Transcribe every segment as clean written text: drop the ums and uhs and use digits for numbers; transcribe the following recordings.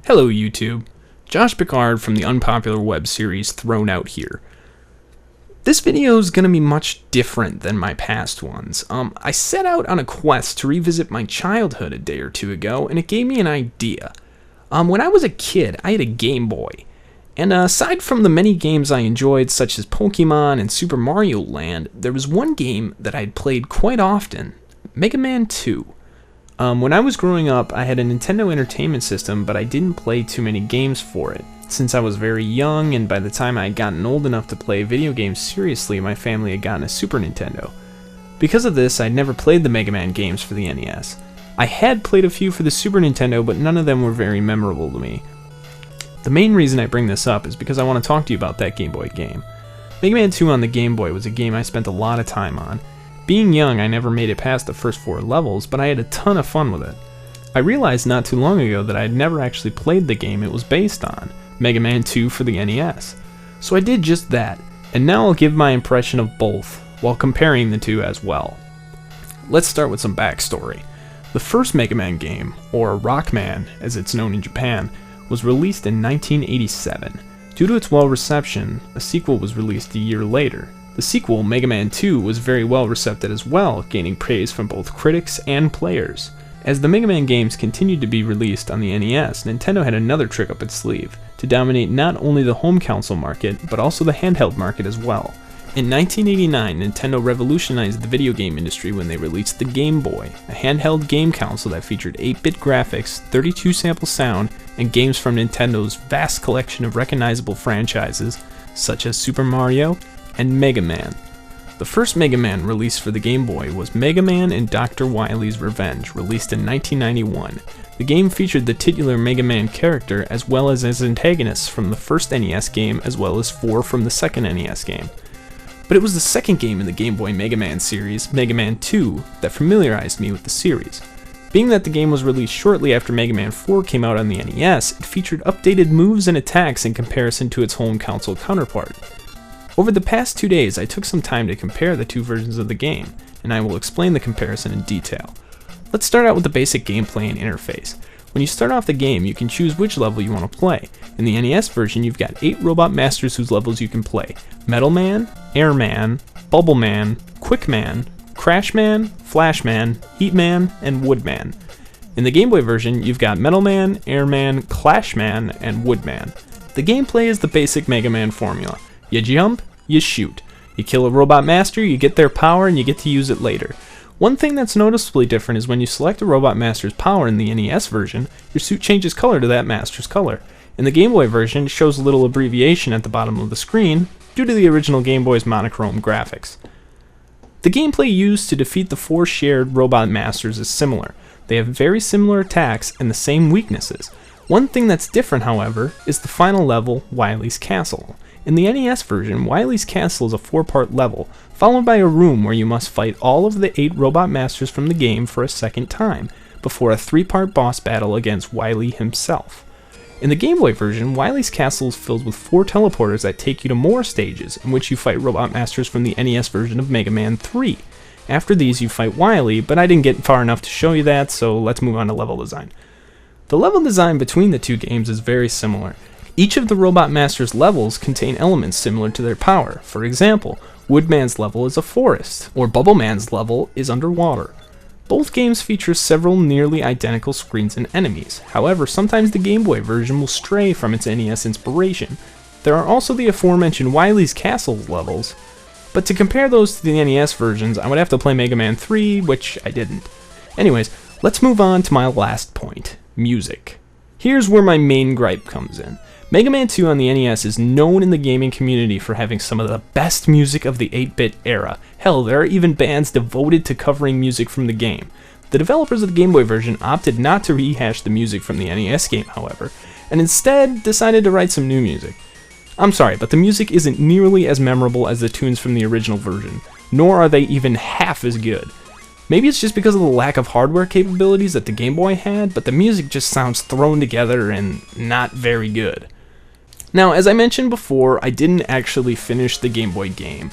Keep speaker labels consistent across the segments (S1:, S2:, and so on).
S1: Hello YouTube, Josh Picard from the unpopular web series Thrown Out here. This video is going to be much different than my past ones. I set out on a quest to revisit my childhood a day or two ago, and it gave me an idea. When I was a kid, I had a Game Boy, and aside from the many games I enjoyed, such as Pokemon and Super Mario Land, there was one game that I'd played quite often, Mega Man 2. When I was growing up, I had a Nintendo Entertainment System, but I didn't play too many games for it. Since I was very young, and by the time I had gotten old enough to play video games seriously, my family had gotten a Super Nintendo. Because of this, I'd never played the Mega Man games for the NES. I had played a few for the Super Nintendo, but none of them were very memorable to me. The main reason I bring this up is because I want to talk to you about that Game Boy game. Mega Man 2 on the Game Boy was a game I spent a lot of time on. Being young, I never made it past the first 4 levels, but I had a ton of fun with it. I realized not too long ago that I had never actually played the game it was based on, Mega Man 2 for the NES. So I did just that, and now I'll give my impression of both, while comparing the two as well. Let's start with some backstory. The first Mega Man game, or Rockman as it's known in Japan, was released in 1987. Due to its well reception, a sequel was released a year later. The sequel, Mega Man 2, was very well received as well, gaining praise from both critics and players. As the Mega Man games continued to be released on the NES, Nintendo had another trick up its sleeve, to dominate not only the home console market, but also the handheld market as well. In 1989, Nintendo revolutionized the video game industry when they released the Game Boy, a handheld game console that featured 8-bit graphics, 32-sample sound, and games from Nintendo's vast collection of recognizable franchises, such as Super Mario and Mega Man. The first Mega Man released for the Game Boy was Mega Man and Dr. Wily's Revenge, released in 1991. The game featured the titular Mega Man character as well as his antagonists from the first NES game as well as 4 from the second NES game. But it was the second game in the Game Boy Mega Man series, Mega Man 2, that familiarized me with the series. Being that the game was released shortly after Mega Man 4 came out on the NES, it featured updated moves and attacks in comparison to its home console counterpart. Over the past 2 days, I took some time to compare the two versions of the game, and I will explain the comparison in detail. Let's start out with the basic gameplay and interface. When you start off the game, you can choose which level you want to play. In the NES version, you've got 8 robot masters whose levels you can play: Metal Man, Air Man, Bubble Man, Quick Man, Crash Man, Flash Man, Heat Man, and Wood Man. In the Game Boy version, you've got Metal Man, Air Man, Clash Man, and Wood Man. The gameplay is the basic Mega Man formula. You jump, you shoot. You kill a robot master, you get their power, and you get to use it later. One thing that's noticeably different is when you select a robot master's power in the NES version, your suit changes color to that master's color. In the Game Boy version, it shows a little abbreviation at the bottom of the screen due to the original Game Boy's monochrome graphics. The gameplay used to defeat the 4 shared robot masters is similar. They have very similar attacks and the same weaknesses. One thing that's different, however, is the final level, Wily's Castle. In the NES version, Wily's Castle is a 4-part level, followed by a room where you must fight all of the 8 robot masters from the game for a second time, before a 3-part boss battle against Wily himself. In the Game Boy version, Wily's Castle is filled with 4 teleporters that take you to more stages, in which you fight robot masters from the NES version of Mega Man 3. After these, you fight Wily, but I didn't get far enough to show you that, so let's move on to level design. The level design between the two games is very similar. Each of the Robot Master's levels contain elements similar to their power. For example, Woodman's level is a forest, or Bubble Man's level is underwater. Both games feature several nearly identical screens and enemies. However, sometimes the Game Boy version will stray from its NES inspiration. There are also the aforementioned Wily's Castle levels, but to compare those to the NES versions, I would have to play Mega Man 3, which I didn't. Anyways, let's move on to my last point, music. Here's where my main gripe comes in. Mega Man 2 on the NES is known in the gaming community for having some of the best music of the 8-bit era. Hell, there are even bands devoted to covering music from the game. The developers of the Game Boy version opted not to rehash the music from the NES game, however, and instead decided to write some new music. I'm sorry, but the music isn't nearly as memorable as the tunes from the original version, nor are they even half as good. Maybe it's just because of the lack of hardware capabilities that the Game Boy had, but the music just sounds thrown together and not very good. Now, as I mentioned before, I didn't actually finish the Game Boy game.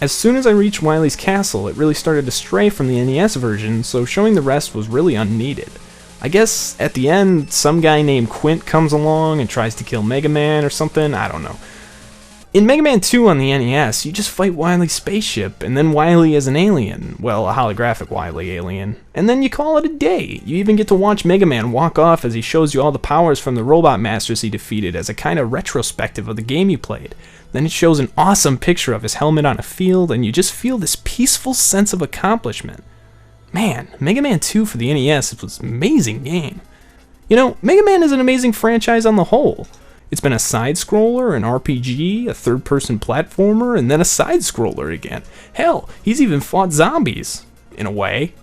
S1: As soon as I reached Wily's Castle, it really started to stray from the NES version, so showing the rest was really unneeded. I guess at the end, some guy named Quint comes along and tries to kill Mega Man or something, I don't know. In Mega Man 2 on the NES, you just fight Wily's spaceship, and then Wily as an alien. Well, a holographic Wily alien. And then you call it a day. You even get to watch Mega Man walk off as he shows you all the powers from the robot masters he defeated as a kind of retrospective of the game you played. Then it shows an awesome picture of his helmet on a field, and you just feel this peaceful sense of accomplishment. Man, Mega Man 2 for the NES was an amazing game. You know, Mega Man is an amazing franchise on the whole. It's been a side-scroller, an RPG, a third-person platformer, and then a side-scroller again. Hell, he's even fought zombies, in a way.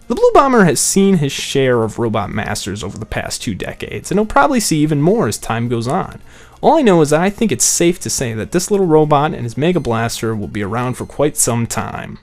S1: The Blue Bomber has seen his share of robot masters over the past 2 decades, and he'll probably see even more as time goes on. All I know is that I think it's safe to say that this little robot and his Mega Blaster will be around for quite some time.